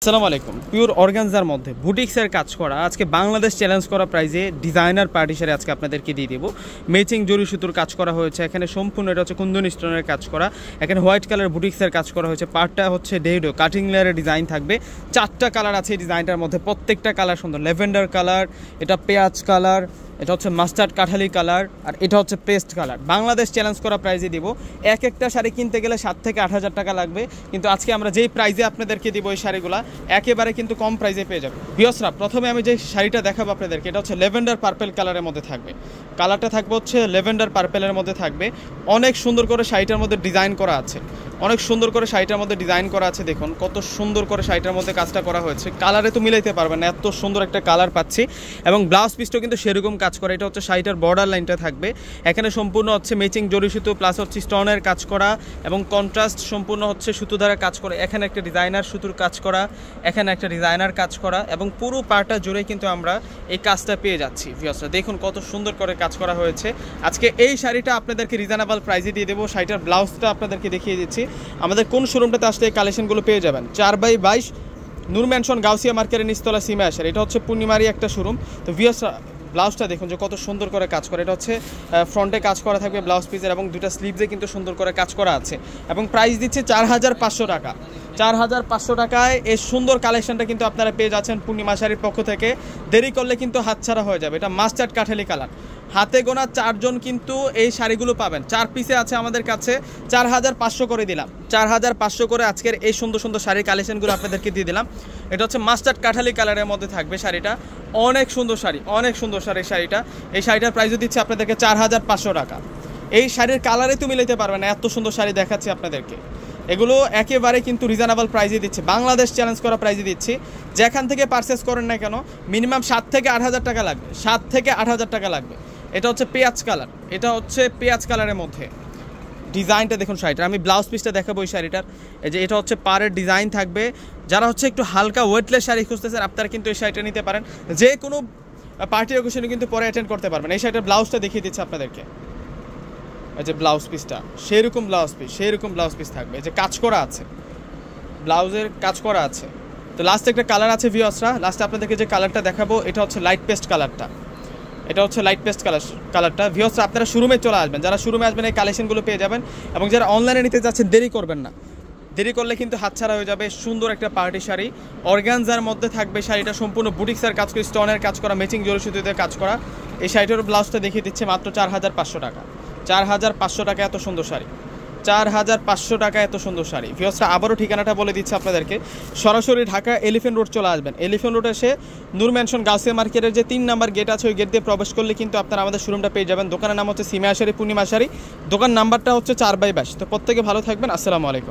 আসসালামু আলাইকুম। Pure organza মধ্যে বুটিক্সের কাজ করা আজকে বাংলাদেশ চ্যালেঞ্জ করা প্রাইজে ডিজাইনার পার্টি শাড়ি আজকে আপনাদেরকে দিয়ে দেবো। ম্যাচিং জরি সুতোর কাজ করা হয়েছে, এখানে সম্পূর্ণ এটা হচ্ছে কুন্দন স্টোনের কাজ করা, এখানে হোয়াইট কালার বুটিক্সের কাজ করা হয়েছে। পার্টটা হচ্ছে ডেডো কাটিং লেয়ারের ডিজাইন থাকবে, 4টা কালার আছে এই ডিজাইনটার মধ্যে, প্রত্যেকটা কালার সুন্দর। ল্যাভেন্ডার কালার, এটা পেঁয়াজ কালার, এটা হচ্ছে মাস্টার্ড কাঠালি কালার, আর এটা হচ্ছে পেস্ট কালার। বাংলাদেশ চ্যালেঞ্জ করা প্রাইজে দিব। এক একটা শাড়ি কিনতে গেলে 7 থেকে 8 হাজার টাকা লাগবে, কিন্তু আজকে আমরা যেই প্রাইজে আপনাদেরকে দিব এই শাড়িগুলো একেবারে কিন্তু কম প্রাইজে পেয়ে যাবে। ভিউয়ার্সরা, প্রথমে আমি যে শাড়িটা দেখাবো আপনাদেরকে, এটা হচ্ছে ল্যাভেন্ডার পার্পেল কালারের মধ্যে থাকবে। কালারটা থাকবে হচ্ছে ল্যাভেন্ডার পার্পেলের মধ্যে থাকবে। অনেক সুন্দর করে শাড়িটার মধ্যে ডিজাইন করা আছে, অনেক সুন্দর করে শাড়িটার মধ্যে ডিজাইন করা আছে। দেখুন কত সুন্দর করে শাড়িটার মধ্যে কাজটা করা হয়েছে, কালারে তো মিলাইতে পারবেন না, এত সুন্দর একটা কালার পাচ্ছি। এবং ব্লাউজ পিসটাও কিন্তু সেরকম কাজ করা। এটা হচ্ছে শাড়িটার বর্ডার লাইনটা থাকবে, এখানে সম্পূর্ণ হচ্ছে ম্যাচিং জরি সুতো প্লাস হচ্ছে স্টোনের কাজ করা এবং কন্ট্রাস্ট সম্পূর্ণ হচ্ছে সুতো দ্বারা কাজ করা। এখানে একটা ডিজাইনার সুতোর কাজ করা, এখানে একটা ডিজাইনার কাজ করা, এবং পুরো পার্টটা জুড়ে কিন্তু আমরা এই কাজটা পেয়ে যাচ্ছি। ভিউয়ার্সরা দেখুন কত সুন্দর করে কাজ করা হয়েছে। আজকে এই শাড়িটা আপনাদেরকে রিজনেবল প্রাইসে দিয়ে দেবো। শাড়িটার ব্লাউজটা আপনাদেরকে দেখিয়ে দিচ্ছি। আমাদের কোন শোরুমটাতে আসলে এই কালেকশনগুলো পেয়ে যাবেন? 4/22 নূর ম্যানশন গাউসিয়া মার্কেটের নিচতলা সিমে আসার, এটা হচ্ছে পূর্ণিমারি একটা শোরুম। তো ভিউয়ার্সরা ব্লাউজটা দেখুন যে কত সুন্দর করে কাজ করে। এটা হচ্ছে ফ্রন্টে কাজ করা থাকবে ব্লাউজ পিসের, এবং দুটা স্লিভসে কিন্তু সুন্দর করে কাজ করা আছে, এবং প্রাইস দিচ্ছে 4500 টাকা। 4500 টাকায় এই সুন্দর কালেকশনটা কিন্তু আপনারা পেয়ে যাচ্ছেন পূর্ণিমা শাড়ির পক্ষ থেকে। দেরি করলে কিন্তু হাতছাড়া হয়ে যাবে। এটা মাস্টার্ড কাঠালি কালার, হাতে গোনা 4 জন কিন্তু এই শাড়িগুলো পাবেন। 4 পিসে আছে আমাদের কাছে, 4500 করে দিলাম। 4500 করে আজকের এই সুন্দর সুন্দর শাড়ির কালেকশনগুলো আপনাদেরকে দিয়ে দিলাম। এটা হচ্ছে মাস্টার্ড কাঠালি কালারের মধ্যে থাকবে শাড়িটা, অনেক সুন্দর শাড়ি, অনেক সুন্দর শাড়িটা। এই শাড়িটার প্রাইসও দিচ্ছে আপনাদেরকে 4500 টাকা। এই শাড়ির কালারে তো মিলাইতে পারবেন না, এত সুন্দর শাড়ি দেখাচ্ছি আপনাদেরকে। এগুলো একেবারে কিন্তু রিজনেবল প্রাইসে দিচ্ছে, বাংলাদেশ চ্যালেঞ্জ করা প্রাইসে দিচ্ছি। যেখান থেকে পারচেস করেন না কেন মিনিমাম 7 থেকে 8 হাজার টাকা লাগবে, 7 থেকে 8 হাজার টাকা লাগবে। এটা হচ্ছে পেঁয়াজ কালার, এটা হচ্ছে পেঁয়াজ কালারের মধ্যে ডিজাইনটা দেখুন শাড়িটা। আমি ব্লাউজ পিসটা দেখাবো এই শাড়িটার। এই যে এটা হচ্ছে পাড়ের ডিজাইন থাকবে। যারা হচ্ছে একটু হালকা ওয়েটলেস শাড়ি খুঁজতেছেন আপনারা কিন্তু এই শাড়িটা নিতে পারেন, যে কোনো পার্টি অকেশনে কিন্তু পরে অ্যাটেন্ড করতে পারবেন। এই শাড়িটার ব্লাউজটা দেখিয়ে দিচ্ছে আপনাদেরকে। এই যে ব্লাউজ পিসটা সেরকম ব্লাউজ পিস থাকবে, এই যে কাজ করা আছে, ব্লাউজের কাজ করা আছে। তো লাস্টে একটা কালার আছে ভিউয়ার্সরা, লাস্টে আপনাদেরকে যে কালারটা দেখাবো এটা হচ্ছে লাইট পেস্ট কালারটা। এটা হচ্ছে লাইট পেস্ট কালারটা। ভিউয়ার্সরা আপনারা শোরুমে চলে আসবেন, যারা শোরুমে আসবেন এই কালেকশনগুলো পেয়ে যাবেন। এবং যারা অনলাইনে নিতে যাচ্ছেন দেরি করবেন না, দেরি করলে কিন্তু হাতছাড়া হয়ে যাবে। সুন্দর একটা পার্টি শাড়ি, অর্গানজার মধ্যে থাকবে শাড়িটা, সম্পূর্ণ বুটিক্সের কাজ করে, স্টোনের কাজ করা, ম্যাচিং জরি সুতোতে কাজ করা। এই শাড়িটার ব্লাউজটা দেখিয়ে দিচ্ছে মাত্র 4500 টাকা। 4500 টাকা এত সুন্দর শাড়ি, 4500 টাকা এত সুন্দর শাড়ি। ভিউয়ার্সরা আবারও ঠিকানাটা বলে দিচ্ছে আপনাদেরকে, সরাসরি ঢাকা এলিফ্যান্ট রোড চলে আসবেন। এলিফ্যান্ট রোড এসে নূর ম্যানশন গাউসিয়া মার্কেটের যে 3 নাম্বার গেট আছে ওই গেট দিয়ে প্রবেশ করলে কিন্তু আপনারা আমাদের শোরুমটা পেয়ে যাবেন। দোকানের নাম হচ্ছে সিমে আশারি পূর্ণিমা শাড়ি, দোকান নাম্বারটা হচ্ছে 4/22। তো প্রত্যেকে ভালো থাকবেন, আসসালামু আলাইকুম।